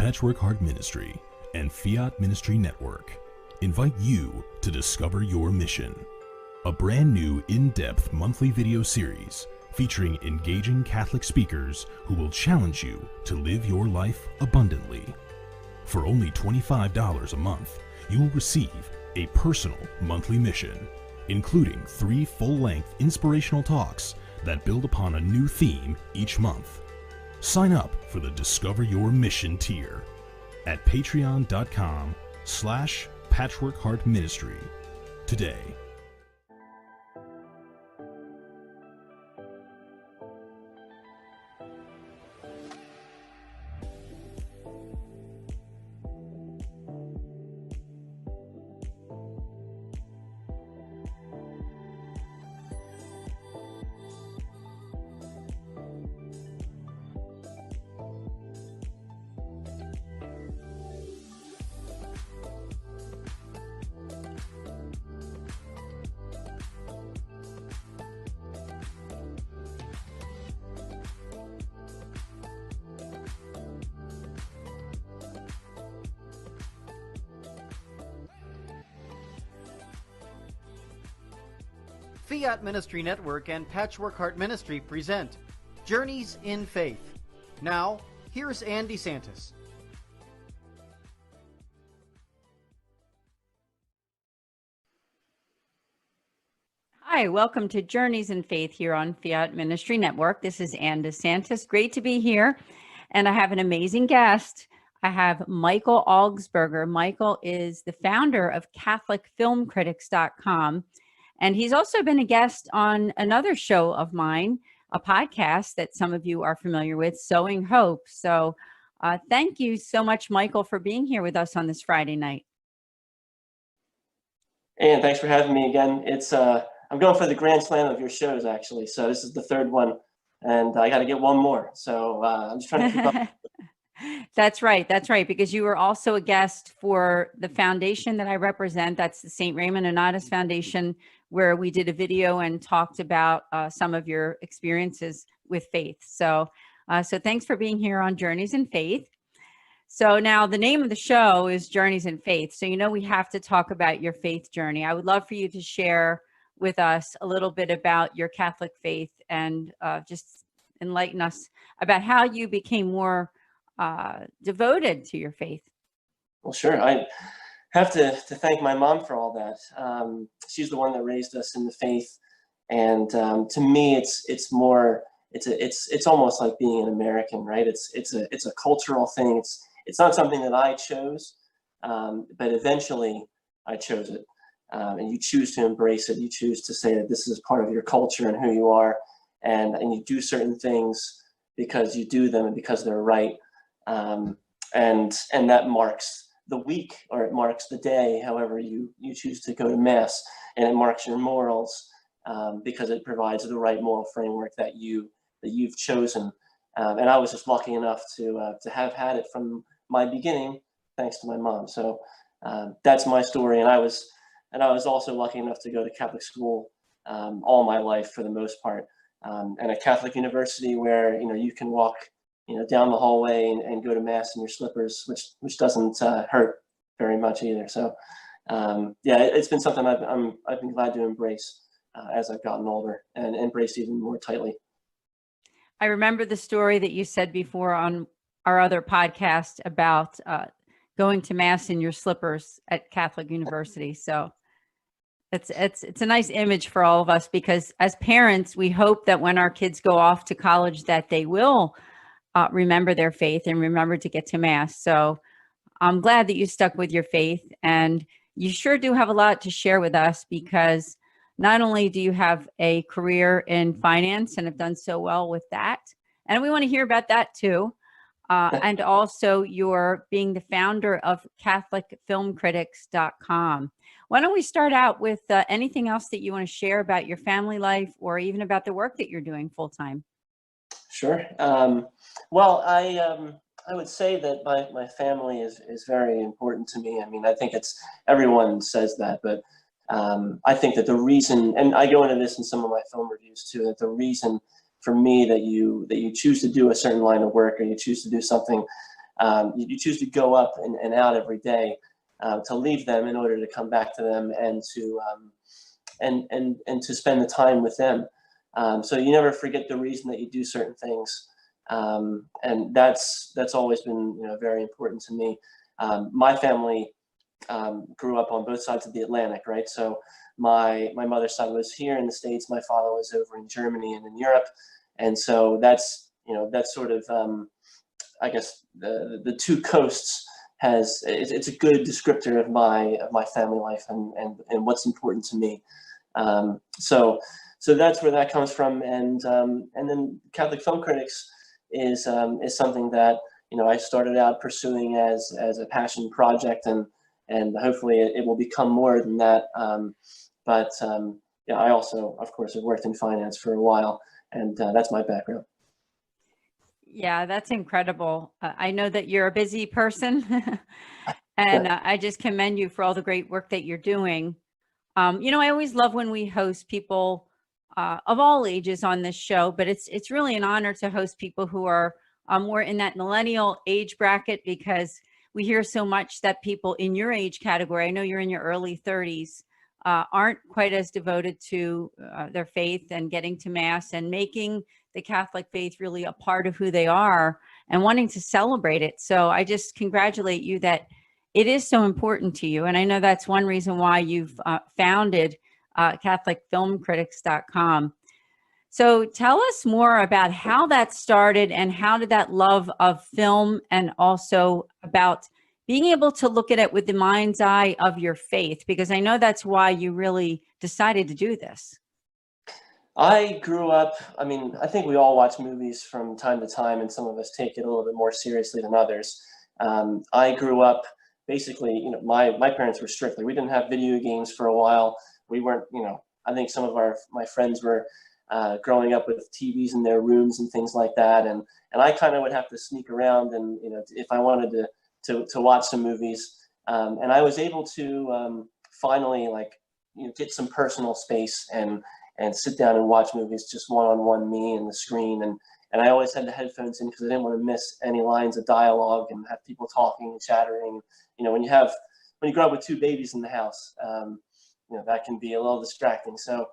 Patchwork Heart Ministry and Fiat Ministry Network invite you to discover your mission, a brand new in-depth monthly video series featuring engaging Catholic speakers who will challenge you to live your life abundantly. For only $25 a month, you will receive a personal monthly mission, including 3 full-length inspirational talks that build upon a new theme each month. Sign up for the Discover Your Mission tier at patreon.com/patchworkheartministry today. Fiat Ministry Network and Patchwork Heart Ministry present Journeys in Faith. Now, here's Andy Santis. Hi, welcome to Journeys in Faith here on Fiat Ministry Network. This is Andy Santis. Great to be here. And I have an amazing guest. I have Michael Augsberger. Michael is the founder of CatholicFilmCritics.com. And he's also been a guest on another show of mine, a podcast that some of you are familiar with, Sowing Hope. So thank you so much, Michael, for being here with us on this Friday night. And thanks for having me again. It's I'm going for the grand slam of your shows, actually. So this is the 3rd one, and I got to get one more. So I'm just trying to keep up. That's right. That's right. Because you were also a guest for the foundation that I represent. That's the St. Raymond Nonatus Foundation, where we did a video and talked about some of your experiences with faith. So thanks for being here on Journeys in Faith. So now the name of the show is Journeys in Faith. So, we have to talk about your faith journey. I would love for you to share with us a little bit about your Catholic faith and just enlighten us about how you became more devoted to your faith. Well, sure. I have to thank my mom for all that. She's the one that raised us in the faith, and to me, it's almost like being an American, right? It's a cultural thing. It's not something that I chose, but eventually I chose it, and you choose to embrace it. You choose to say that this is part of your culture and who you are, and you do certain things because you do them and because they're right. And that marks the week, or it marks the day, however you choose to go to Mass, and it marks your morals because it provides the right moral framework that you've chosen. And I was just lucky enough to have had it from my beginning, thanks to my mom. So that's my story, and I was also lucky enough to go to Catholic school all my life for the most part, and a Catholic university where you can walk down the hallway and go to Mass in your slippers, which doesn't hurt very much either. So, it's been something I've been glad to embrace as I've gotten older, and embrace even more tightly. I remember the story that you said before on our other podcast about going to Mass in your slippers at Catholic University. So it's a nice image for all of us, because as parents, we hope that when our kids go off to college that they will remember their faith and remember to get to Mass. So I'm glad that you stuck with your faith, and you sure do have a lot to share with us, because not only do you have a career in finance and have done so well with that, and we want to hear about that too, and also you're being the founder of CatholicFilmCritics.com. Why don't we start out with anything else that you want to share about your family life, or even about the work that you're doing full time? Sure. Well, I would say that my family is very important to me. I mean, I think everyone says that, but I think that the reason, and I go into this in some of my film reviews too, that the reason for me that you choose to do a certain line of work, or you choose to do something You choose to go up and out every day to leave them in order to come back to them and to and to spend the time with them. So you never forget the reason that you do certain things, and that's always been very important to me. My family grew up on both sides of the Atlantic, right? So my mother's side was here in the States, my father was over in Germany and in Europe, and so that's sort of I guess the two coasts it's a good descriptor of my family life and what's important to me. So that's where that comes from, and then Catholic Film Critics is something that I started out pursuing as a passion project, and hopefully it will become more than that. But yeah, I also, of course, have worked in finance for a while, and that's my background. Yeah, that's incredible. I know that you're a busy person, and I just commend you for all the great work that you're doing. I always love when we host people of all ages on this show, but it's really an honor to host people who are more in that millennial age bracket, because we hear so much that people in your age category, I know you're in your early 30s, aren't quite as devoted to their faith and getting to Mass and making the Catholic faith really a part of who they are and wanting to celebrate it. So I just congratulate you that it is so important to you. And I know that's one reason why you've founded CatholicFilmCritics.com. So tell us more about how that started, and how did that love of film, and also about being able to look at it with the mind's eye of your faith, because I know that's why you really decided to do this. I grew up, I mean, I think we all watch movies from time to time, and some of us take it a little bit more seriously than others. I grew up basically, my parents were strictly, we didn't have video games for a while. We weren't, I think some of my friends were growing up with TVs in their rooms and things like that. And I kind of would have to sneak around and, if I wanted to watch some movies. And I was able to finally get some personal space and sit down and watch movies just one-on-one, me and the screen. And I always had the headphones in because I didn't want to miss any lines of dialogue and have people talking and chattering. When you grow up with two babies in the house, that can be a little distracting. So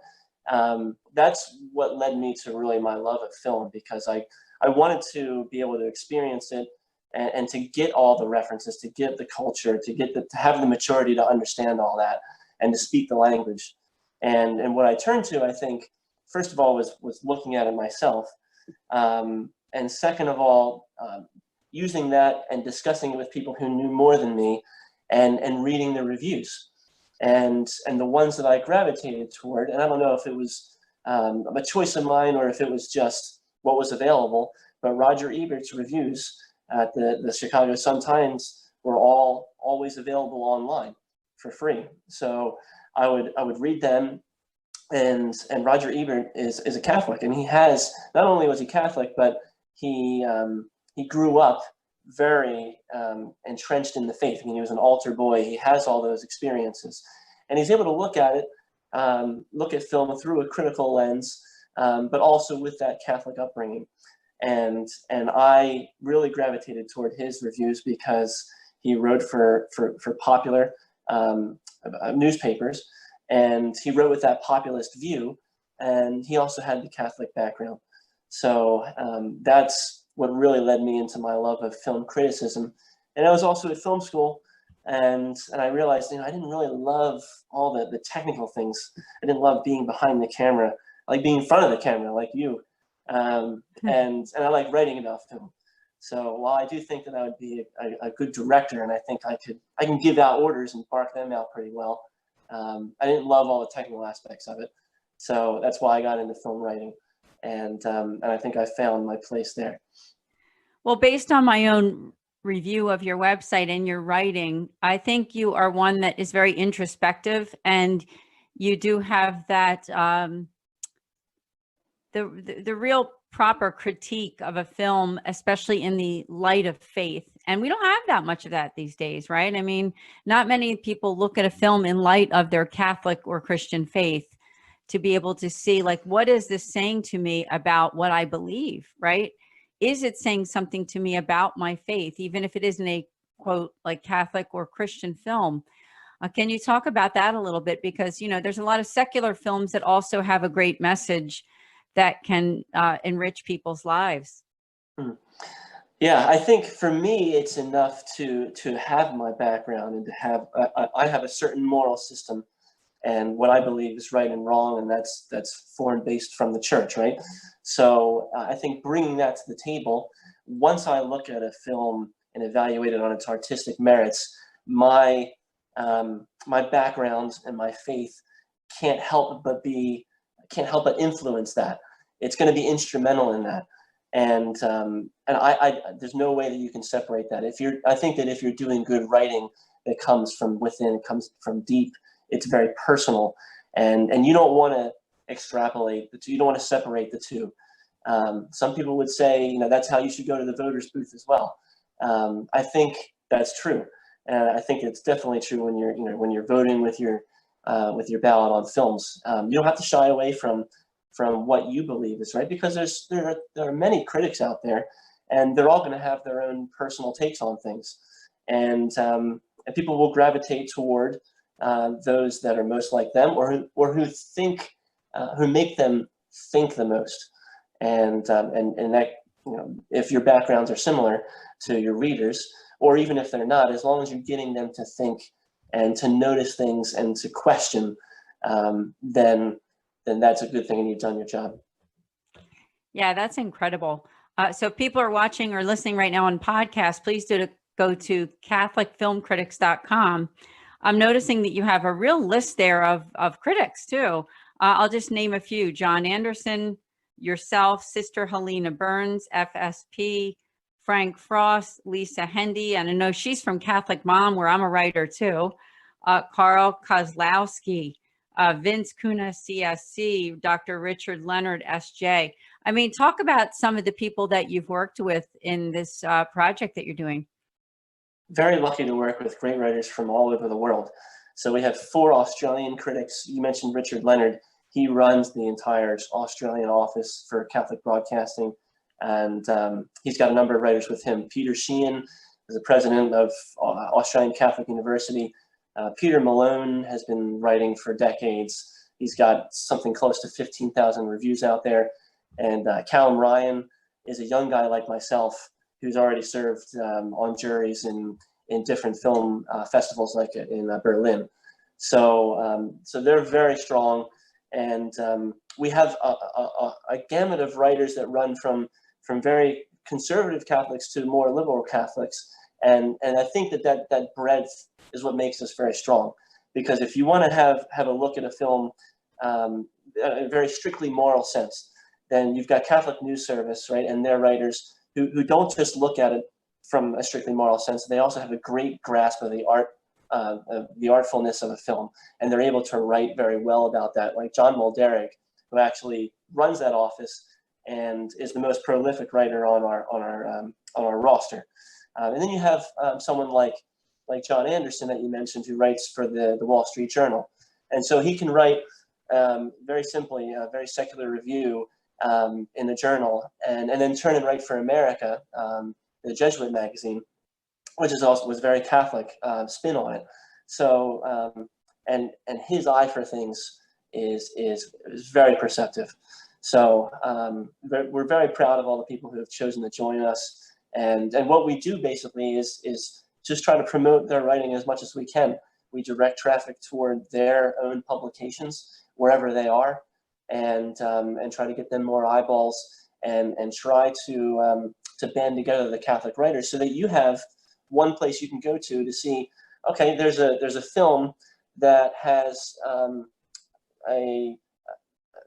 that's what led me to really my love of film, because I wanted to be able to experience it and to get all the references, to get the culture, to have the maturity to understand all that and to speak the language. And what I turned to, I think, first of all, was looking at it myself. And second of all, using that and discussing it with people who knew more than me, and reading the reviews. And the ones that I gravitated toward, and I don't know if it was a choice of mine or if it was just what was available, but Roger Ebert's reviews at the Chicago Sun-Times were always available online for free. So I would read them, and Roger Ebert is a Catholic, and he has, not only was he Catholic, but he grew up very entrenched in the faith. I mean, he was an altar boy. He has all those experiences, and he's able to look at it, look at film through a critical lens, but also with that Catholic upbringing. And I really gravitated toward his reviews because he wrote for popular newspapers, and he wrote with that populist view, and he also had the Catholic background. So that's what really led me into my love of film criticism. And I was also at film school, and I realized, I didn't really love all the technical things. I didn't love being behind the camera. I like being in front of the camera, like you. And I like writing about film. So while I do think that I would be a good director, and I think I can give out orders and bark them out pretty well, I didn't love all the technical aspects of it. So that's why I got into film writing. And I think I found my place there. Well, based on my own review of your website and your writing, I think you are one that is very introspective, and you do have that the real proper critique of a film, especially in the light of faith. And we don't have that much of that these days, right? I mean, not many people look at a film in light of their Catholic or Christian faith to be able to see, what is this saying to me about what I believe, right? is it saying something to me about my faith, even if it isn't a quote like Catholic or Christian film? Can you talk about that a little bit? Because, you know, there's a lot of secular films that also have a great message that can enrich people's lives. Yeah, I think for me, it's enough to have my background and to have I have a certain moral system and what I believe is right and wrong, and that's foreign based from the church, right? So I think bringing that to the table, once I look at a film and evaluate it on its artistic merits, my my background and my faith can't help but influence that. It's going to be instrumental in that, and I there's no way that you can separate that. I think that if you're doing good writing that comes from within, comes from deep, it's very personal, and you don't want to extrapolate the two. You don't want to separate the two. Some people would say, you know, that's how you should go to the voters' booth as well. I think that's true, and I think it's definitely true when you're voting with your ballot on films. You don't have to shy away from what you believe is right, because there are many critics out there, and they're all going to have their own personal takes on things, and people will gravitate toward those that are most like them, or who make them think the most, and that, you know, if your backgrounds are similar to your readers, or even if they're not, as long as you're getting them to think and to notice things and to question, then that's a good thing, and you've done your job. Yeah, that's incredible. So if people are watching or listening right now on podcast, please go to CatholicFilmCritics.com. I'm noticing that you have a real list there of critics too. I'll just name a few: John Anderson, yourself, Sister Helena Burns, FSP, Frank Frost, Lisa Hendy, and I know she's from Catholic Mom, where I'm a writer too, Carl Kozlowski, Vince Kuna, CSC, Dr. Richard Leonard, SJ. I mean, talk about some of the people that you've worked with in this project that you're doing. Very lucky to work with great writers from all over the world. So we have 4 Australian critics. You mentioned Richard Leonard. He runs the entire Australian office for Catholic Broadcasting, and he's got a number of writers with him. Peter Sheehan is the president of Australian Catholic University. Peter Malone has been writing for decades. He's got something close to 15,000 reviews out there. And Callum Ryan is a young guy like myself who's already served on juries in different film festivals, like in Berlin. So they're very strong, and we have a gamut of writers that run from very conservative Catholics to more liberal Catholics, and I think that breadth is what makes us very strong. Because if you want to have a look at a film in a very strictly moral sense, then you've got Catholic News Service, right, and their writers who don't just look at it from a strictly moral sense. They also have a great grasp of the artfulness of a film, and they're able to write very well about that. Like John Mulderrick, who actually runs that office and is the most prolific writer on our roster. And then you have someone like John Anderson that you mentioned, who writes for the Wall Street Journal, and so he can write very simply a very secular review in the Journal, and then turn and write for America, the Jesuit magazine, which was very Catholic spin on it. So and his eye for things is very perceptive. So we're very proud of all the people who have chosen to join us, and what we do basically is just try to promote their writing as much as we can. We direct traffic toward their own publications wherever they are, and try to get them more eyeballs, and try to band together the Catholic writers, so that you have one place you can go to see, okay, there's a film that has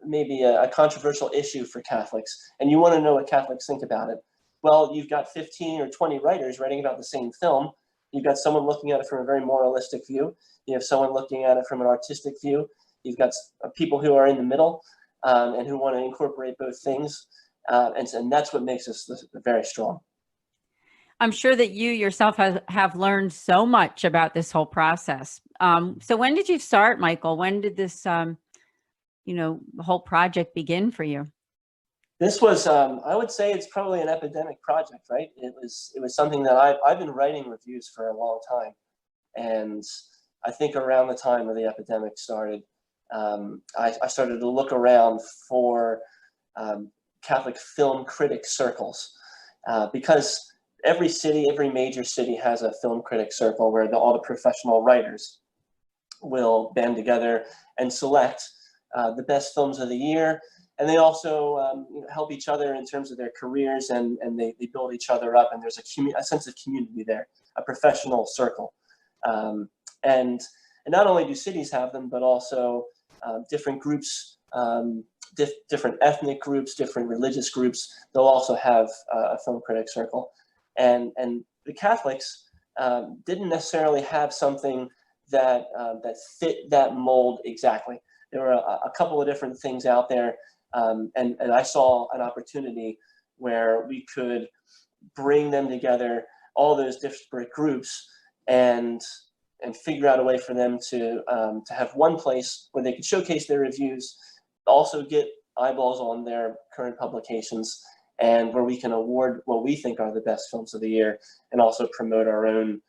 maybe a controversial issue for Catholics, and you want to know what Catholics think about it. Well, you've got 15 or 20 writers writing about the same film. You've got someone looking at it from a very moralistic view. You have someone looking at it from an artistic view. You've got people who are in the middle, and who want to incorporate both things. And that's what makes us very strong. I'm sure that you yourself have learned so much about this whole process. So when did you start, Michael? When did this, whole project begin for you? This was, I would say it's probably an epidemic project, right? It was something that I've been writing reviews for a long time. And I think around the time of the epidemic started, I started to look around for Catholic film critic circles, because every city, every major city has a film critic circle where all the professional writers will band together and select the best films of the year. And they also help each other in terms of their careers, and they build each other up. And there's a sense of community there, a professional circle. And not only do cities have them, but also different groups, different ethnic groups, different religious groups, they'll also have a film critic circle. And the Catholics didn't necessarily have something that fit that mold exactly. There were a couple of different things out there, and I saw an opportunity where we could bring them together, all those disparate groups, and figure out a way for them to have one place where they could showcase their reviews, also get eyeballs on their current publications, and where we can award what we think are the best films of the year, and also promote our own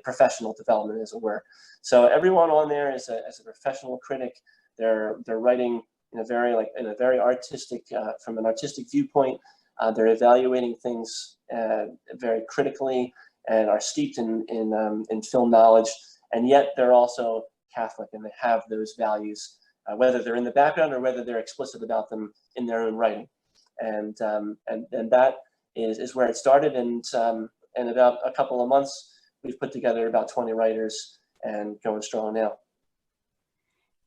professional development, as it were. So everyone on there is a professional critic. They're writing in a very artistic, from an artistic viewpoint. They're evaluating things very critically and are steeped in film knowledge, and yet they're also Catholic, and they have those values, whether they're in the background or whether they're explicit about them in their own writing. And that is where it started. And in about a couple of months, we've put together about 20 writers and going strong now.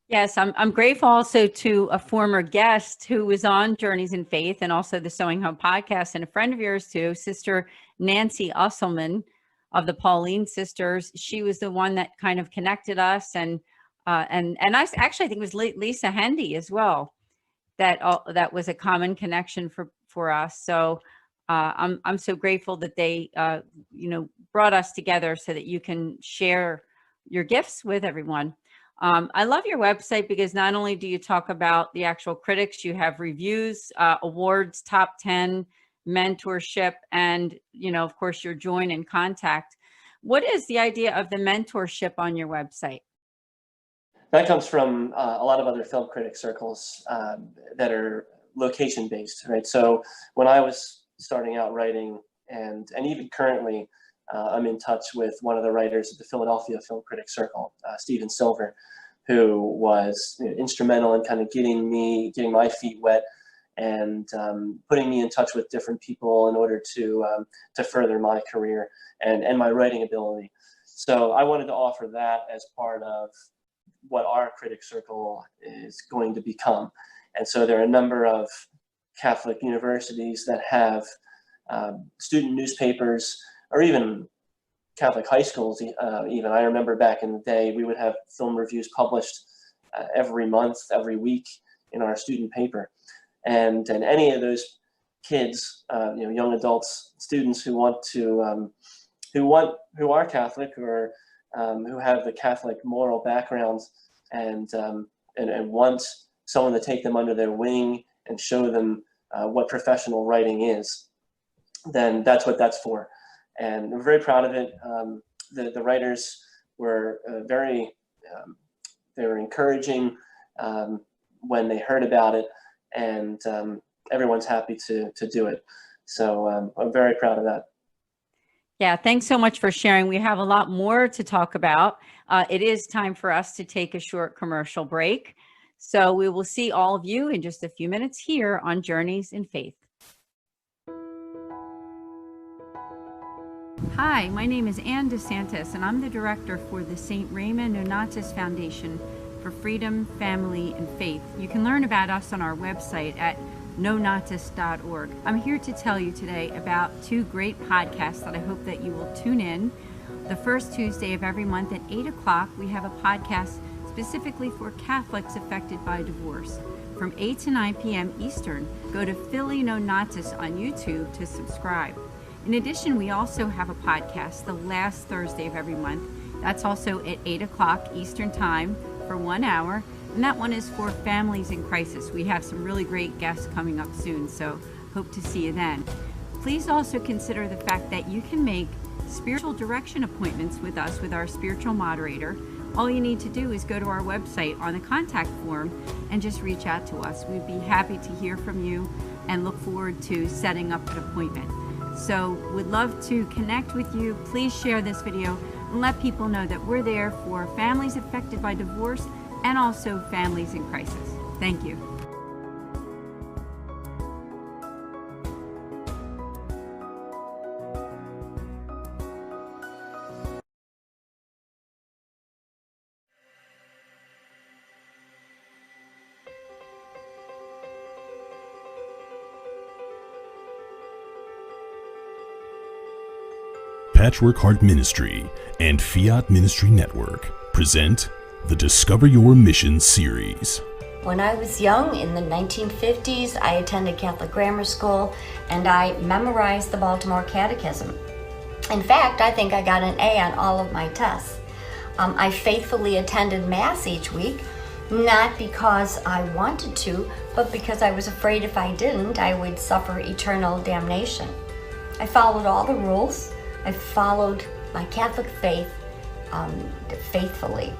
Yes, I'm grateful also to a former guest who was on Journeys in Faith and also the Sewing Home podcast, and a friend of yours too, Sister Nancy Usselman of the Pauline Sisters. She was the one that kind of connected us, and I actually think it was Lisa Hendy as well. That was a common connection for us. So I'm so grateful that they brought us together so that you can share your gifts with everyone. I love your website because not only do you talk about the actual critics, you have reviews, awards, top 10, mentorship, and, of course, your join and contact. What is the idea of the mentorship on your website? That comes from a lot of other film critic circles that are location-based, right? So when I was starting out writing, and even currently, I'm in touch with one of the writers of the Philadelphia Film Critic Circle, Stephen Silver, who was instrumental in kind of getting my feet wet and putting me in touch with different people in order to further my career and my writing ability. So I wanted to offer that as part of what our critic circle is going to become. And so there are a number of Catholic universities that have student newspapers, or even Catholic high schools. Even I remember back in the day, we would have film reviews published every month, every week in our student paper. And any of those kids, young adults, students who are Catholic, or who have the Catholic moral backgrounds, and want someone to take them under their wing and show them what professional writing is, then that's what that's for. And we're very proud of it. The writers were they were encouraging when they heard about it, and everyone's happy to do it. So I'm very proud of that. Yeah, thanks so much for sharing. We have a lot more to talk about. It is time for us to take a short commercial break. So we will see all of you in just a few minutes here on Journeys in Faith. Hi, my name is Ann DeSantis, and I'm the director for the St. Raymond Nonatus Foundation for Freedom, Family, and Faith. You can learn about us on our website at nonatus.org. I'm here to tell you today about two great podcasts that I hope that you will tune in. The first Tuesday of every month at 8 o'clock, we have a podcast specifically for Catholics affected by divorce. From 8 to 9 p.m. Eastern, go to Philly Nonatus on YouTube to subscribe. In addition, we also have a podcast the last Thursday of every month. That's also at 8 o'clock Eastern Time for 1 hour. and that one is for families in crisis. We have some really great guests coming up soon, so hope to see you then. Please also consider the fact that you can make spiritual direction appointments with us, with our spiritual moderator. All you need to do is go to our website on the contact form and just reach out to us. We'd be happy to hear from you and look forward to setting up an appointment. So we'd love to connect with you. Please share this video and let people know that we're there for families affected by divorce and also families in crisis. Thank you. Patchwork Heart Ministry and Fiat Ministry Network present the Discover Your Mission series. When I was young, in the 1950s, I attended Catholic grammar school and I memorized the Baltimore Catechism. In fact, I think I got an A on all of my tests. I faithfully attended Mass each week, not because I wanted to, but because I was afraid if I didn't, I would suffer eternal damnation. I followed all the rules. I followed my Catholic faith faithfully.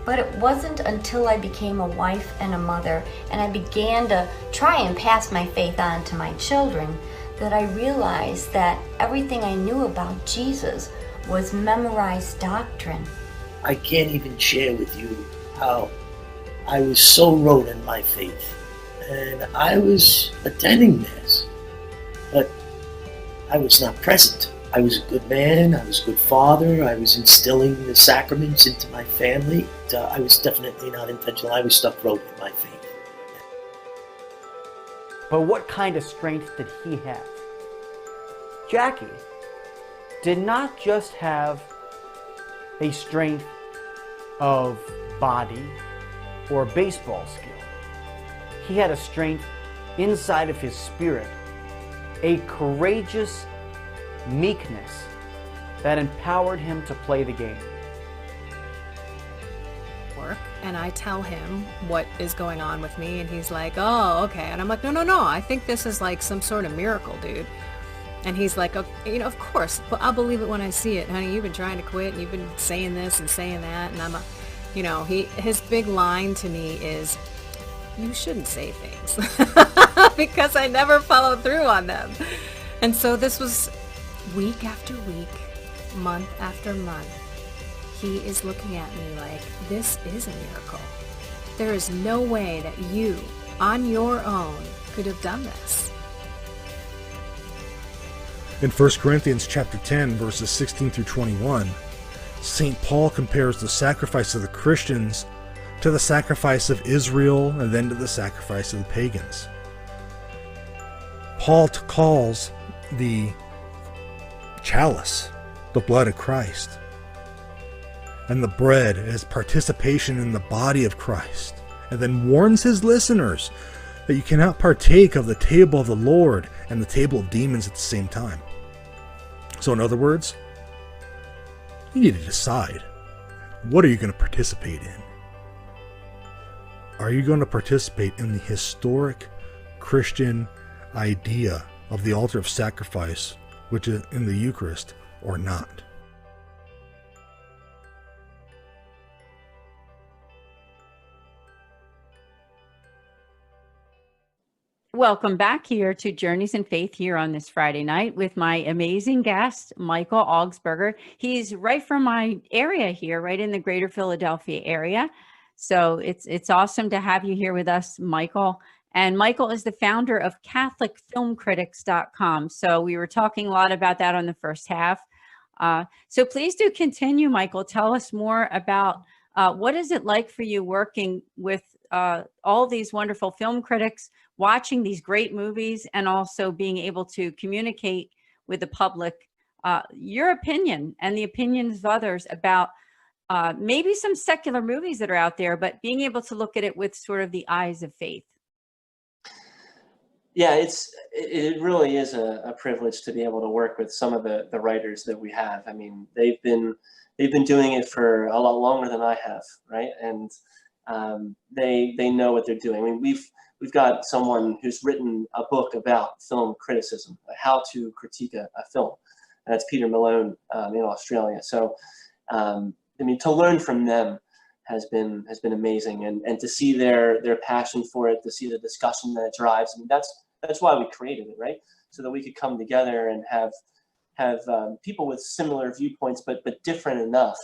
But it wasn't until I became a wife and a mother and I began to try and pass my faith on to my children that I realized that everything I knew about Jesus was memorized doctrine. I can't even share with you how I was so rooted in my faith. And I was attending Mass, but I was not present. I was a good man, I was a good father, I was instilling the sacraments into my family. I was definitely not intentional. I was stuck rooted in my faith. But what kind of strength did he have? Jackie did not just have a strength of body or baseball skill. He had a strength inside of his spirit, a courageous meekness that empowered him to play the game. And I tell him what is going on with me, and he's like, oh, okay. And I'm like, no, I think this is like some sort of miracle, dude. And he's like, okay, of course, but I'll believe it when I see it. Honey, you've been trying to quit, and you've been saying this and saying that, and I'm his big line to me is, you shouldn't say things, because I never follow through on them. And so this was week after week, month after month. He is looking at me like, this is a miracle. There is no way that you, on your own, could have done this. In 1 Corinthians chapter 10, verses 16 through 21, St. Paul compares the sacrifice of the Christians to the sacrifice of Israel and then to the sacrifice of the pagans. Paul calls the chalice the blood of Christ, and the bread as participation in the body of Christ, and then warns his listeners that you cannot partake of the table of the Lord and the table of demons at the same time. So in other words, you need to decide, what are you going to participate in? Are you going to participate in the historic Christian idea of the altar of sacrifice, which is in the Eucharist, or not? Welcome back here to Journeys in Faith here on this Friday night with my amazing guest, Michael Augsberger. He's right from my area here, right in the greater Philadelphia area. So it's awesome to have you here with us, Michael. And Michael is the founder of CatholicFilmCritics.com. So we were talking a lot about that on the first half. So please do continue, Michael. Tell us more about what is it like for you working with all these wonderful film critics, watching these great movies, and also being able to communicate with the public your opinion and the opinions of others about maybe some secular movies that are out there, but being able to look at it with sort of the eyes of faith. Yeah, it really is a privilege to be able to work with some of the writers that we have. I mean, they've been doing it for a lot longer than I have, right? And they know what they're doing. I mean, we've got someone who's written a book about film criticism, how to critique a film. And that's Peter Malone in Australia. So, I mean, to learn from them has been amazing, and to see their passion for it, to see the discussion that it drives. I mean, that's why we created it, right? So that we could come together and have people with similar viewpoints, but different enough.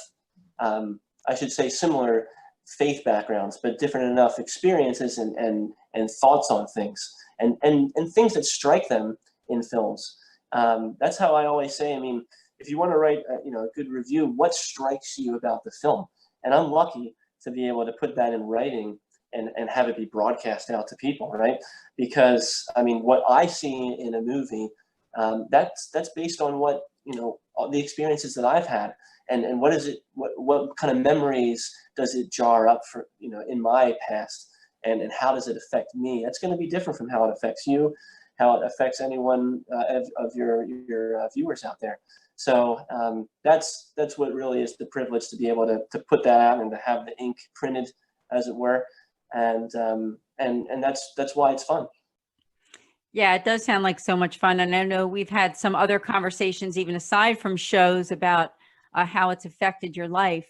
I should say similar faith backgrounds, but different enough experiences and thoughts on things, and things that strike them in films. That's how I always say, I mean, if you want to write a good review, what strikes you about the film? And I'm lucky to be able to put that in writing and have it be broadcast out to people, right? Because I mean, what I see in a movie, that's based on what, the experiences that I've had, and what is it, what kind of memories does it jar up for, in my past, and how does it affect me? That's going to be different from how it affects you, how it affects anyone of your viewers out there. So that's what really is the privilege, to be able to put that out and to have the ink printed, as it were, and that's why it's fun. Yeah, it does sound like so much fun. And I know we've had some other conversations, even aside from shows, about how it's affected your life.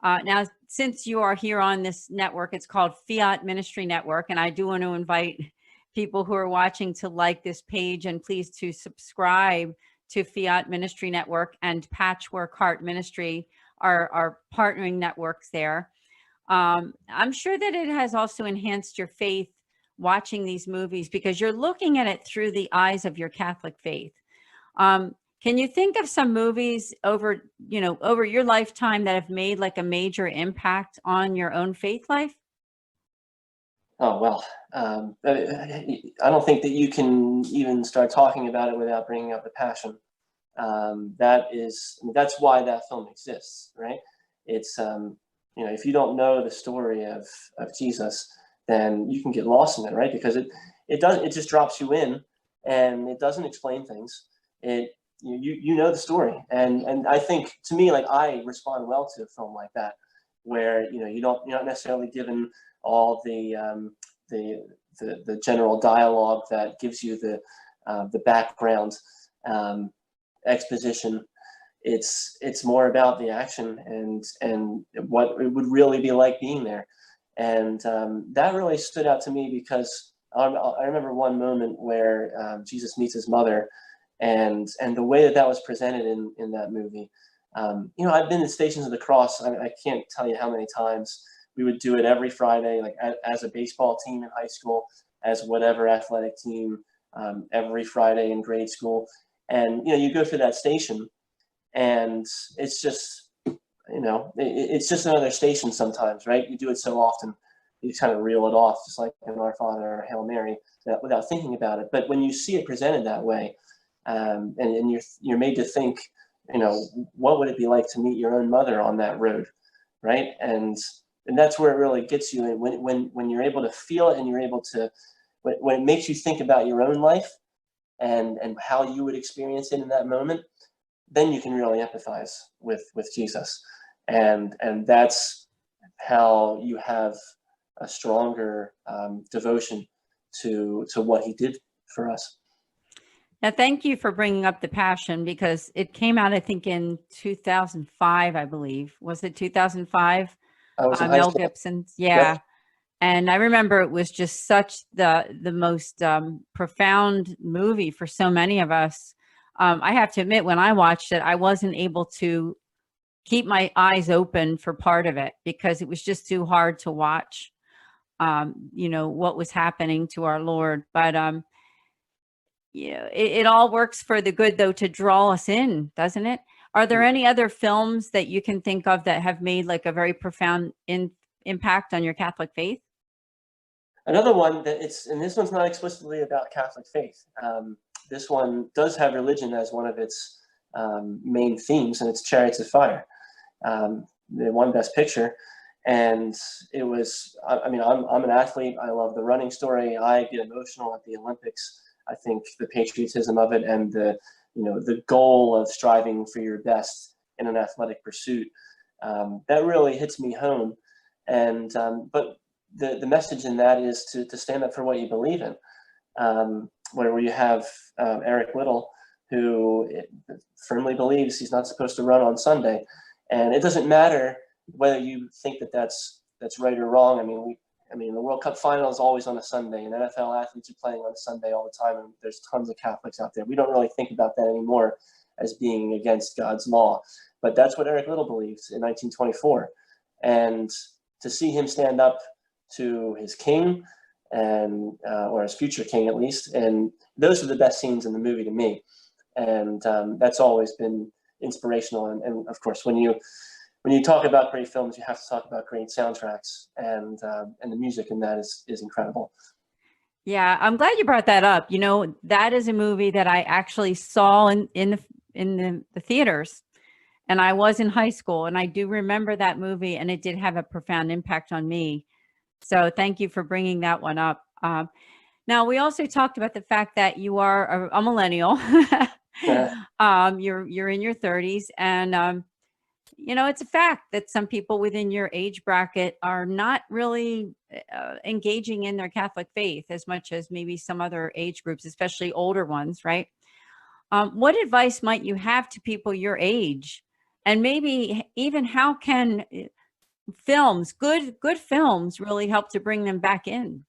Now, since you are here on this network, it's called Fiat Ministry Network, and I do want to invite people who are watching to like this page, and please to subscribe to Fiat Ministry Network and Patchwork Heart Ministry, our partnering networks there. I'm sure that it has also enhanced your faith watching these movies, because you're looking at it through the eyes of your Catholic faith. Can you think of some movies over your lifetime that have made like a major impact on your own faith life? Oh, well, I don't think that you can even start talking about it without bringing up The Passion. That's why that film exists, right? It's, if you don't know the story of Jesus, then you can get lost in it, right? Because it just drops you in, and it doesn't explain things. You know the story, and I think, to me, like, I respond well to a film like that, where you're not necessarily given all the general dialogue that gives you the background exposition. It's more about the action and what it would really be like being there, and that really stood out to me, because I remember one moment where Jesus meets his mother, and the way that was presented in that movie. I've been in Stations of the Cross. I can't tell you how many times we would do it every Friday, like as a baseball team in high school, as whatever athletic team, every Friday in grade school. And, you go through that station, and it's just, it's just another station sometimes, right? You do it so often, you kind of reel it off, just like in Our Father or Hail Mary, without thinking about it. But when you see it presented that way, and you're made to think, what would it be like to meet your own mother on that road, right? And that's where it really gets you. And when you're able to feel it, and you're able to, when it makes you think about your own life and how you would experience it in that moment, then you can really empathize with Jesus, and that's how you have a stronger devotion to what he did for us. Now, thank you for bringing up The Passion, because it came out, I think, in 2005, I believe. Was it 2005? Mel Gibson's, yeah. Yep. And I remember it was just such the most profound movie for so many of us. I have to admit, when I watched it, I wasn't able to keep my eyes open for part of it, because it was just too hard to watch, what was happening to our Lord. But, it all works for the good, though, to draw us in, doesn't it? Are there any other films that you can think of that have made like a very profound impact on your Catholic faith? Another one and this one's not explicitly about Catholic faith. This one does have religion as one of its main themes, and it's Chariots of Fire. They won Best Picture, and it was, I'm an athlete. I love the running story. I get emotional at the Olympics. I think the patriotism of it, and the goal of striving for your best in an athletic pursuit, that really hits me home. And but the message in that is to stand up for what you believe in. Where you have Eric Liddell, who firmly believes he's not supposed to run on Sunday, and it doesn't matter whether you think that that's right or wrong. I mean, the World Cup final is always on a Sunday, and NFL athletes are playing on a Sunday all the time, and there's tons of Catholics out there. We don't really think about that anymore as being against God's law, but that's what Eric Liddell believes in 1924, and to see him stand up to his king, and or his future king at least, and those are the best scenes in the movie to me, and that's always been inspirational. And of course, when you talk about great films, you have to talk about great soundtracks, and the music in that is incredible. Yeah, I'm glad you brought that up. You know, that is a movie that I actually saw in the theaters, and I was in high school, and I do remember that movie, and it did have a profound impact on me. So thank you for bringing that one up. Now, we also talked about the fact that you are a millennial. You're in your 30s, and you know, it's a fact that some people within your age bracket are not really engaging in their Catholic faith as much as maybe some other age groups, especially older ones, right? What advice might you have to people your age, and maybe even how can films, good films, really help to bring them back in?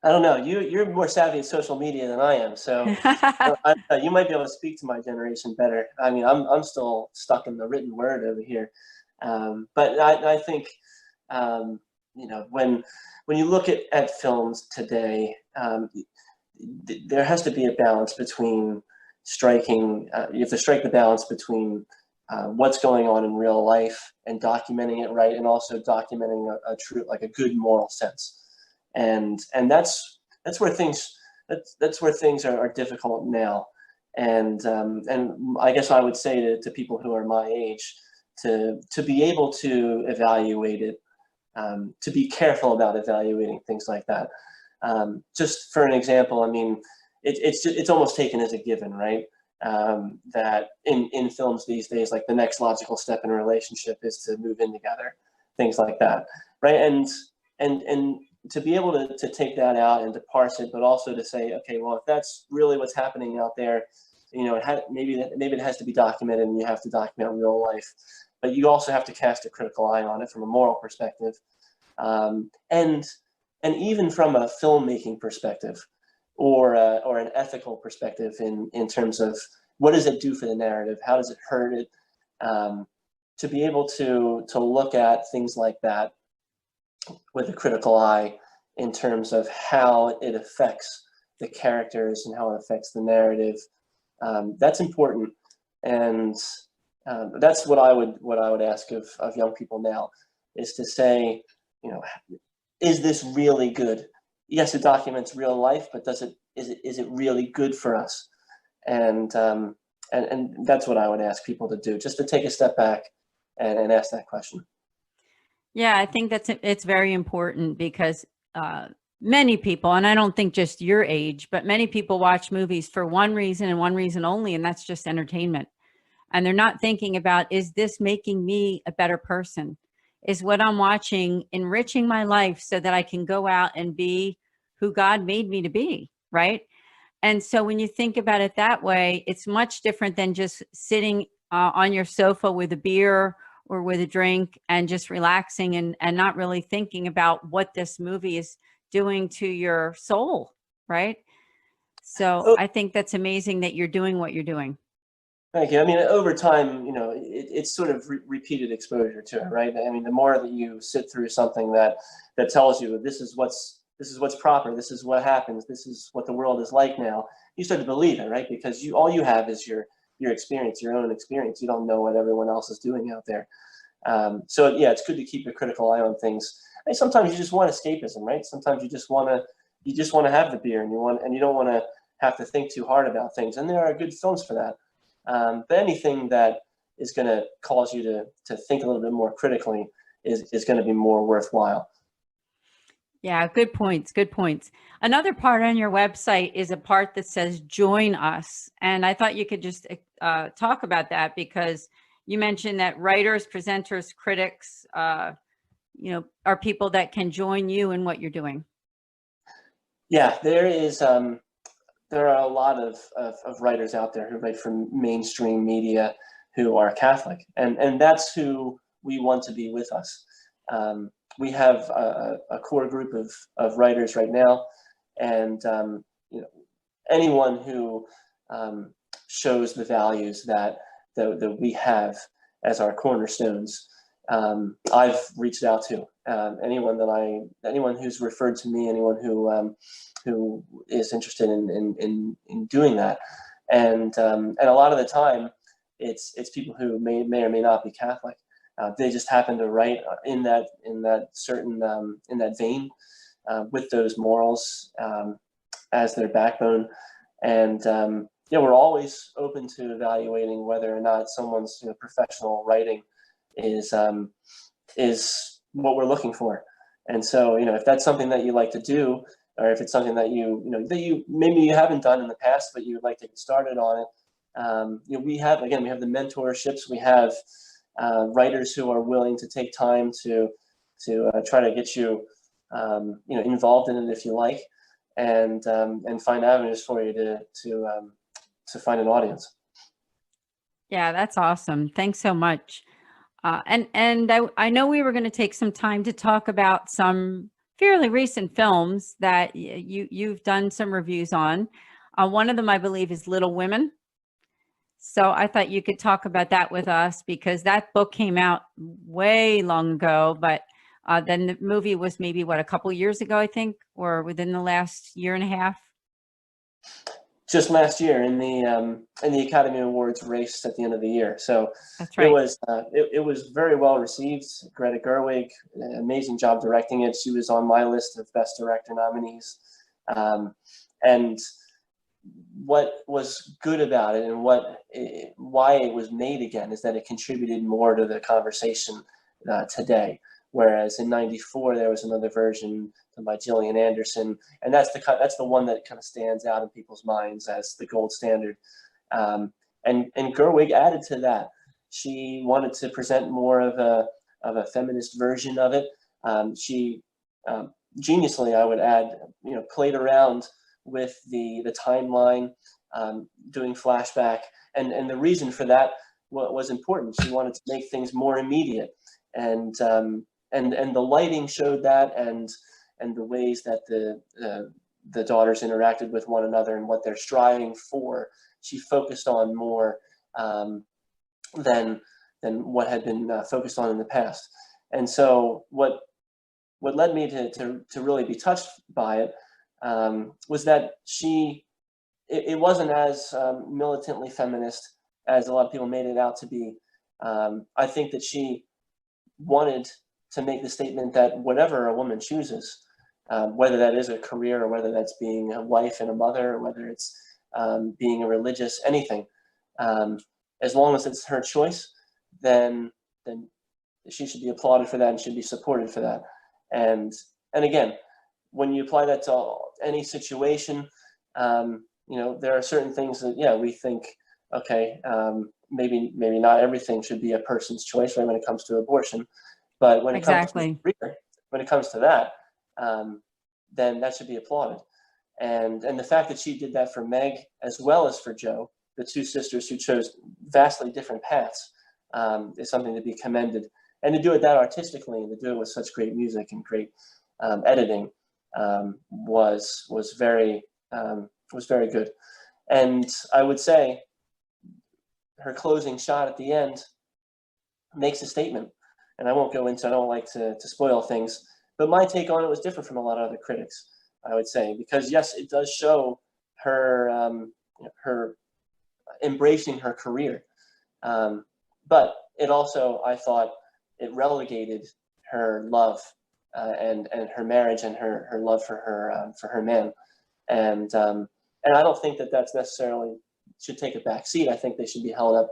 I don't know. You're more savvy at social media than I am, so you might be able to speak to my generation better. I mean, I'm still stuck in the written word over here, but I think you know, when you look at films today, there has to be a balance between striking. You have to strike the balance between what's going on in real life and documenting it right, and also documenting a true, like a good moral sense. And that's where things are difficult now. And I guess I would say to people who are my age to be able to evaluate it, to be careful about evaluating things like that. Just for an example, I mean, it's almost taken as a given, right? That in films these days, like the next logical step in a relationship is to move in together, things like that, right? And to be able to take that out and to parse it, but also to say, okay, well, if that's really what's happening out there, you know, maybe it has to be documented, and you have to document real life, but you also have to cast a critical eye on it from a moral perspective, and even from a filmmaking perspective, or an ethical perspective in terms of what does it do for the narrative, how does it hurt it, to be able to look at things like that with a critical eye in terms of how it affects the characters and how it affects the narrative. That's important, and that's what I would ask of young people now, is to say, you know, is this really good? Yes, it documents real life, but is it really good for us? And that's what I would ask people to do, just to take a step back and ask that question. Yeah, I think it's very important, because many people, and I don't think just your age, but many people watch movies for one reason and one reason only, and that's just entertainment. And they're not thinking about, is this making me a better person? Is what I'm watching enriching my life so that I can go out and be who God made me to be, right? And so when you think about it that way, it's much different than just sitting on your sofa with a beer or with a drink and just relaxing and not really thinking about what this movie is doing to your soul, right? So I think that's amazing that you're doing what you're doing. Thank you. I mean, over time, you know, it's sort of repeated exposure to it, right? I mean, the more that you sit through something that tells you this is what's proper, this is what happens, this is what the world is like now, you start to believe it, right? Because all you have is your experience, your own experience. You don't know what everyone else is doing out there. So yeah, it's good to keep a critical eye on things. And sometimes you just want escapism, right? Sometimes you just want to have the beer, and you don't want to have to think too hard about things. And there are good films for that. But anything that is going to cause you to think a little bit more critically is going to be more worthwhile. Yeah, good points. Good points. Another part on your website is a part that says join us. And I thought you could just talk about that, because you mentioned that writers, presenters, critics, are people that can join you in what you're doing? Yeah, there are a lot of writers out there who write for mainstream media who are Catholic, and that's who we want to be with us. We have a core group of writers right now, and anyone who shows the values that we have as our cornerstones, I've reached out to. Anyone who's referred to me, anyone who is interested in doing that, and a lot of the time, it's people who may or may not be Catholic. They just happen to write in that certain in that vein, with those morals as their backbone, and we're always open to evaluating whether or not someone's professional writing is what we're looking for. And so, if that's something that you like to do, or if it's something that you maybe you haven't done in the past, but you would like to get started on it, we have the mentorships. We have writers who are willing to take time to try to get you involved in it if you like, and find avenues for you to find an audience. Yeah, that's awesome. Thanks so much. And I know we were going to take some time to talk about some fairly recent films that you've done some reviews on. One of them, I believe, is Little Women. So I thought you could talk about that with us, because that book came out way long ago, but then the movie was maybe a couple years ago, I think, or within the last year and a half. Just last year in the Academy Awards race at the end of the year. So that's right. It was very well received. Greta Gerwig, amazing job directing it. She was on my list of best director nominees. And what was good about it, and why it was made again, is that it contributed more to the conversation today. Whereas in '94 there was another version by Gillian Anderson, and that's the one that kind of stands out in people's minds as the gold standard. And Gerwig added to that. She wanted to present more of a feminist version of it. She geniusly, I would add, played around with the timeline, doing flashback, and the reason for that was important. She wanted to make things more immediate, and the lighting showed that, and the ways that the daughters interacted with one another and what they're striving for. She focused on more than what had been focused on in the past. And so what led me to really be touched by it was that it wasn't as militantly feminist as a lot of people made it out to be. I think that she wanted to make the statement that whatever a woman chooses, whether that is a career, or whether that's being a wife and a mother, or whether it's being a religious, anything, as long as it's her choice, then she should be applauded for that and should be supported for that. And again, when you apply that to any situation, there are certain things that we think, okay, maybe not everything should be a person's choice, right, when it comes to abortion, but when it comes to career, when it comes to that, then that should be applauded. And the fact that she did that for Meg as well as for Jo, the two sisters who chose vastly different paths, is something to be commended. And to do it that artistically, and to do it with such great music and great editing, was very good. And I would say her closing shot at the end makes a statement. And I won't go into, I don't like to spoil things, but my take on it was different from a lot of other critics, I would say, because yes, it does show her her embracing her career, but it also, I thought, it relegated her love and her marriage and her love for her man, and I don't think that that's necessarily should take a back seat. I think they should be held up.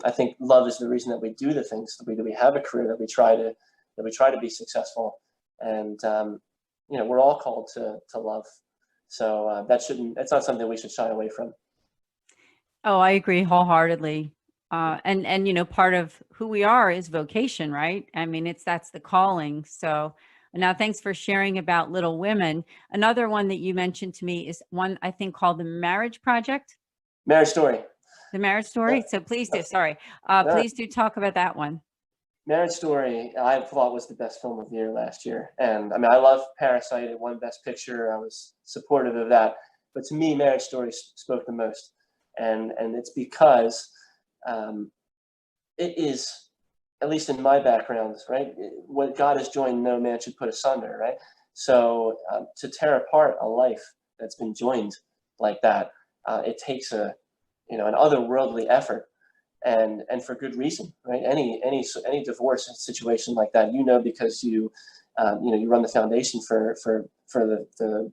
I think love is the reason that we do the things that we have a career, that we try to be successful, and we're all called to love. So that's not something we should shy away from. Oh, I agree wholeheartedly. And you know, part of who we are is vocation, right? I mean, that's the calling. So now thanks for sharing about Little Women. Another one that you mentioned to me is one I think called The Marriage Project. Marriage Story. The Marriage Story. So please do, please do talk about that one. Marriage Story, I thought was the best film of the year last year. And I mean, I love Parasite. It won Best Picture. I was supportive of that. But to me, Marriage Story spoke the most. And it's because it is, at least in my background, right? What God has joined, no man should put asunder, right? So to tear apart a life that's been joined like that, it takes an otherworldly effort, and for good reason, right? Any divorce situation like that, because you run the foundation for the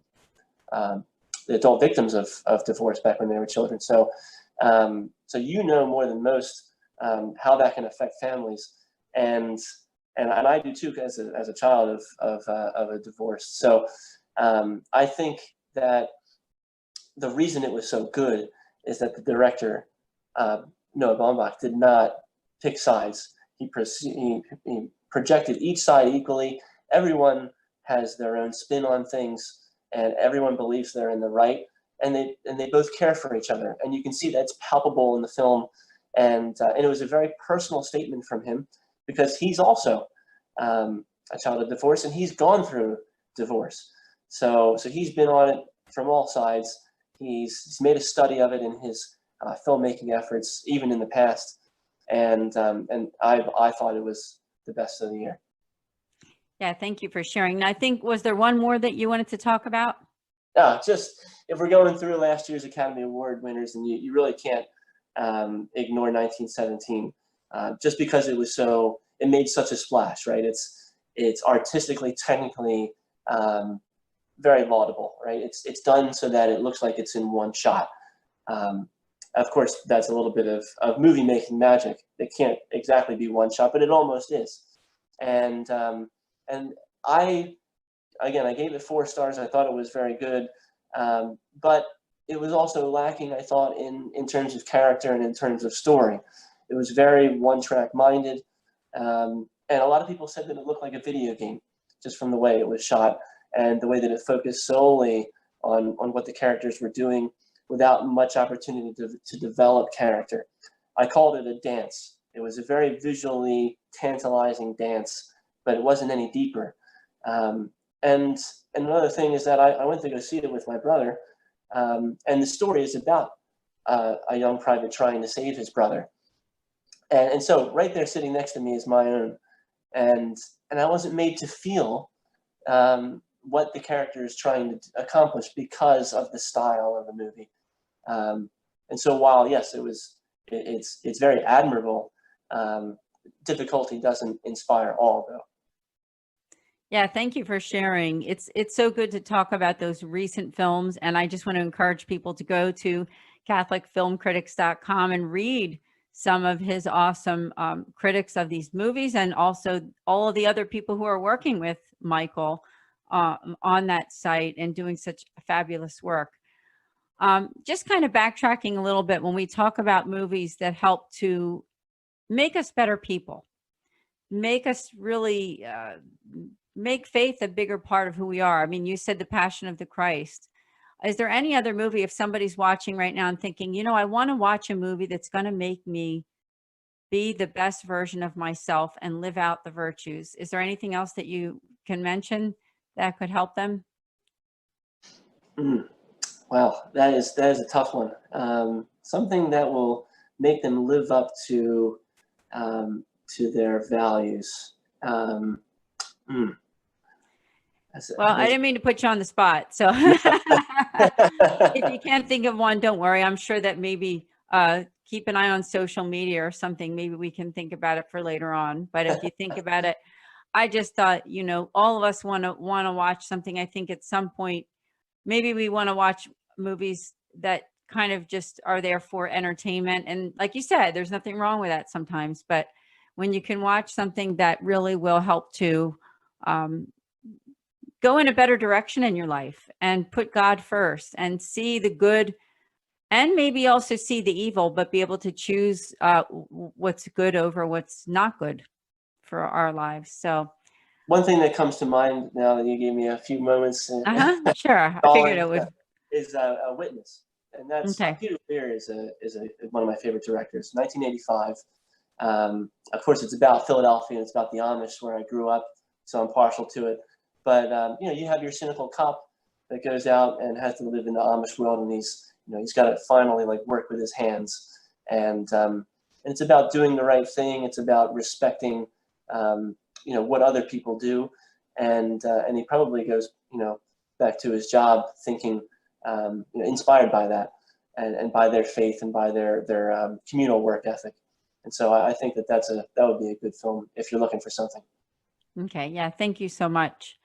adult victims of divorce back when they were children. So more than most how that can affect families, and I do too as a child of a divorce. So I think that the reason it was so good is that the director Noah Baumbach did not pick sides. He projected each side equally. Everyone has their own spin on things, and everyone believes they're in the right, and they both care for each other, and you can see that's palpable in the film. And it was a very personal statement from him, because he's also a child of divorce, and he's gone through divorce. So he's been on it from all sides. He's made a study of it in his filmmaking efforts, even in the past. And I thought it was the best of the year. Yeah, thank you for sharing. Now, I think, was there one more that you wanted to talk about? Just if we're going through last year's Academy Award winners, and you really can't ignore 1917, just because it made such a splash, right? It's artistically, technically very laudable, right? It's done so that it looks like it's in one shot. Of course, that's a little bit of movie making magic. It can't exactly be one shot, but it almost is. And I gave it 4 stars. I thought it was very good, but it was also lacking, I thought, in terms of character and in terms of story. It was very one-track minded, and a lot of people said that it looked like a video game, just from the way it was shot and the way that it focused solely on what the characters were doing, without much opportunity to develop character. I called it a dance. It was a very visually tantalizing dance, but it wasn't any deeper. And another thing is that I went to go see it with my brother, and the story is about a young private trying to save his brother. And so right there sitting next to me is my own. And I wasn't made to feel what the character is trying to accomplish because of the style of the movie. And so while, yes, it's very admirable, difficulty doesn't inspire awe, though. Yeah, thank you for sharing. It's so good to talk about those recent films, and I just want to encourage people to go to CatholicFilmCritics.com and read some of his awesome critics of these movies, and also all of the other people who are working with Michael on that site and doing such fabulous work. Just kind of backtracking a little bit, when we talk about movies that help to make us better people, make us really make faith a bigger part of who we are. I mean, you said The Passion of the Christ. Is there any other movie, if somebody's watching right now and thinking, I want to watch a movie that's going to make me be the best version of myself and live out the virtues? Is there anything else that you can mention that could help them? Well, that is a tough one. Something that will make them live up to their values. Well, I didn't mean to put you on the spot. So if you can't think of one, don't worry. I'm sure that maybe keep an eye on social media or something. Maybe we can think about it for later on. But if you think about it, I just thought, all of us want to watch something. I think at some point, maybe we want to watch movies that kind of just are there for entertainment. And like you said, there's nothing wrong with that sometimes. But when you can watch something that really will help to go in a better direction in your life and put God first and see the good and maybe also see the evil, but be able to choose what's good over what's not good for our lives. So, One thing that comes to mind now that you gave me a few moments sure, I figured it would. is a Witness, and that's Okay. Peter Weir is one of my favorite directors. 1985. Of course, it's about Philadelphia and it's about the Amish where I grew up, so I'm partial to it. But you have your cynical cop that goes out and has to live in the Amish world, and he's got to finally like work with his hands, and it's about doing the right thing. It's about respecting what other people do, and he probably goes back to his job thinking inspired by that, and by their faith and by their communal work ethic. And so I think that that would be a good film if you're looking for something. Okay, yeah, thank you so much.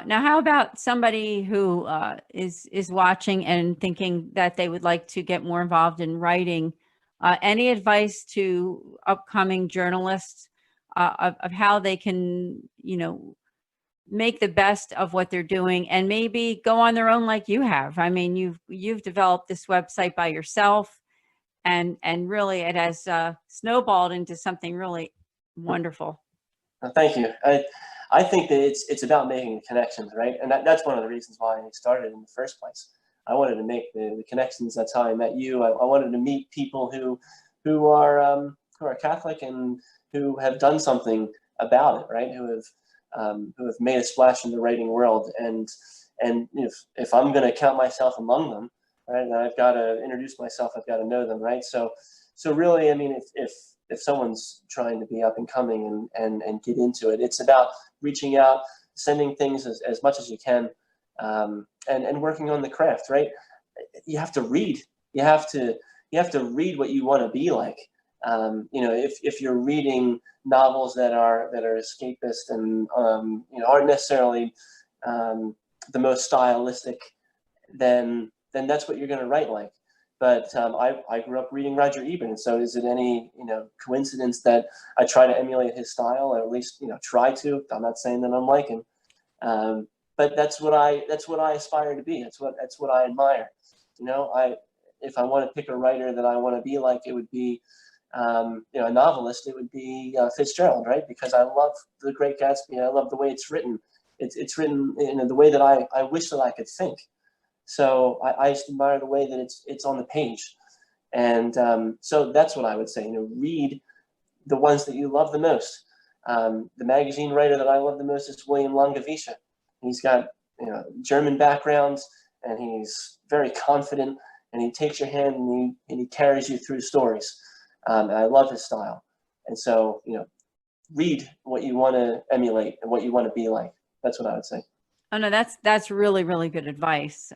Now, how about somebody who is watching and thinking that they would like to get more involved in writing? Any advice to upcoming journalists of how they can, make the best of what they're doing and maybe go on their own like you have? I mean, you've developed this website by yourself, and really it has snowballed into something really wonderful. Thank you. I think that it's about making connections, right? And that's one of the reasons why I started in the first place. I wanted to make the connections. That's how I met you. I wanted to meet people who are Catholic and who have done something about it, right? Who have made a splash in the writing world. And if I'm going to count myself among them, right, and I've got to introduce myself, I've got to know them, right? So really, I mean, if someone's trying to be up and coming and get into it, it's about reaching out, sending things as much as you can, and working on the craft, right? You have to read. You have to read what you want to be like. If you're reading novels that are escapist and aren't necessarily the most stylistic, then that's what you're going to write like. But I grew up reading Roger Ebert, and so is it any coincidence that I try to emulate his style, or at least try to? I'm not saying that I'm like him, but that's what I aspire to be. That's what I admire. If I want to pick a writer that I want to be like, it would be a novelist. It would be Fitzgerald, right? Because I love The Great Gatsby. I love the way it's written. It's written in the way that I wish that I could think. So I just admire the way that it's on the page, and so that's what I would say. Read the ones that you love the most. The magazine writer that I love the most is William Langewiesche. He's got German background, and he's very confident, and he takes your hand and he carries you through stories. And I love his style. And so read what you want to emulate and what you want to be like. That's what I would say. Oh, no, that's really, really good advice.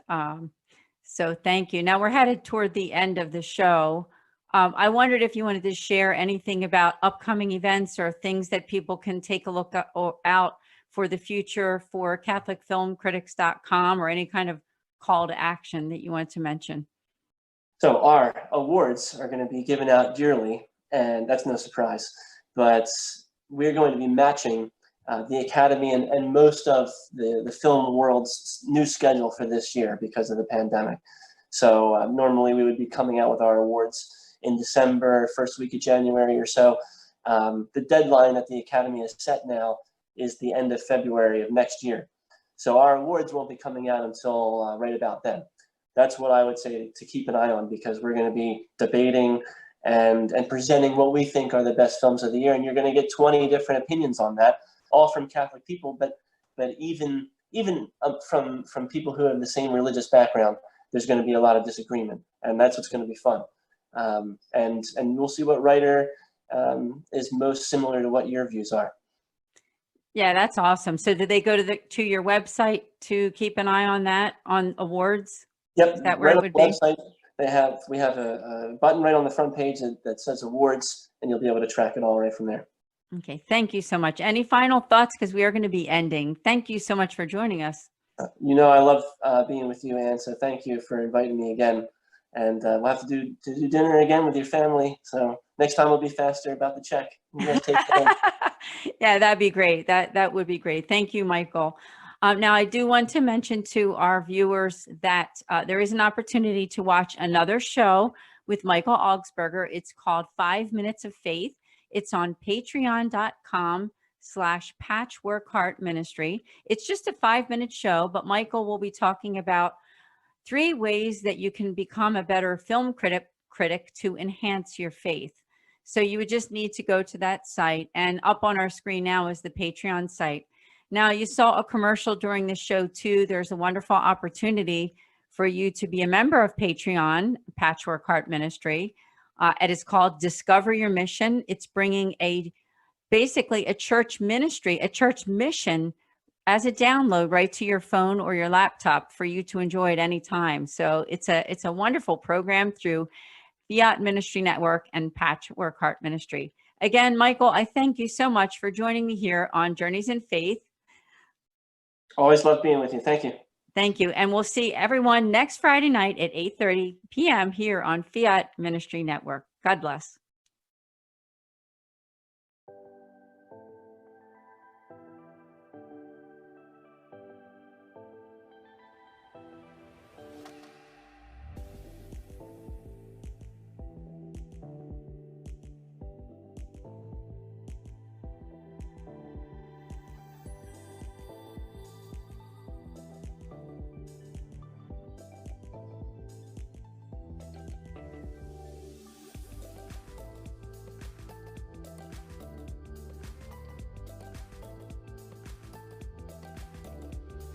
So thank you. Now we're headed toward the end of the show. I wondered if you wanted to share anything about upcoming events or things that people can take a look at, or out for the future for CatholicFilmCritics.com, or any kind of call to action that you want to mention. So our awards are going to be given out yearly, and that's no surprise. But we're going to be matching the Academy and most of the film world's new schedule for this year because of the pandemic. So normally we would be coming out with our awards in December, first week of January or so. The deadline that the Academy has set now is the end of February of next year. So our awards won't be coming out until right about then. That's what I would say to keep an eye on, because we're going to be debating and presenting what we think are the best films of the year. And you're going to get 20 different opinions on that, all from Catholic people, but even from people who have the same religious background, there's going to be a lot of disagreement, and that's what's going to be fun. And we'll see what writer is most similar to what your views are. Yeah, that's awesome. So did they go to your website to keep an eye on that, on awards? Yep, Is that where right it would on be? the website, we have a button right on the front page that says awards, and you'll be able to track it all right from there. Okay, thank you so much. Any final thoughts? Because we are going to be ending. Thank you so much for joining us. I love being with you, Anne, so thank you for inviting me again. And we'll have to do dinner again with your family. So next time we'll be faster about the check. You guys take care. Yeah, that'd be great. That would be great. Thank you, Michael. Now, I do want to mention to our viewers that there is an opportunity to watch another show with Michael Augsberger. It's called 5 Minutes of Faith. It's on patreon.com/Patchwork Heart Ministry. It's just a 5-minute show, but Michael will be talking about 3 ways that you can become a better film critic to enhance your faith. So you would just need to go to that site, and up on our screen now is the Patreon site. Now, you saw a commercial during the show too. There's a wonderful opportunity for you to be a member of Patreon, Patchwork Heart Ministry. It is called Discover Your Mission. It's bringing basically a church ministry, a church mission as a download right to your phone or your laptop for you to enjoy at any time. So it's a wonderful program through Fiat Ministry Network and Patchwork Heart Ministry. Again, Michael, I thank you so much for joining me here on Journeys in Faith. Always love being with you. Thank you. Thank you. And we'll see everyone next Friday night at 8:30 p.m. here on Fiat Ministry Network. God bless.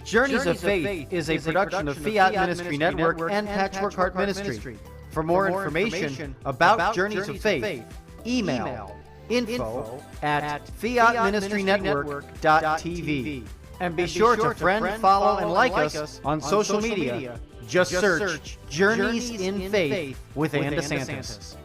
Journeys of Faith is a production of Fiat Ministry Network and Patchwork Heart Ministry. For more information about Journeys of Faith, email info@fiatministrynetwork.tv. And be sure to friend, follow, and like us on social media. Just search Journeys in Faith with Ann DeSantis.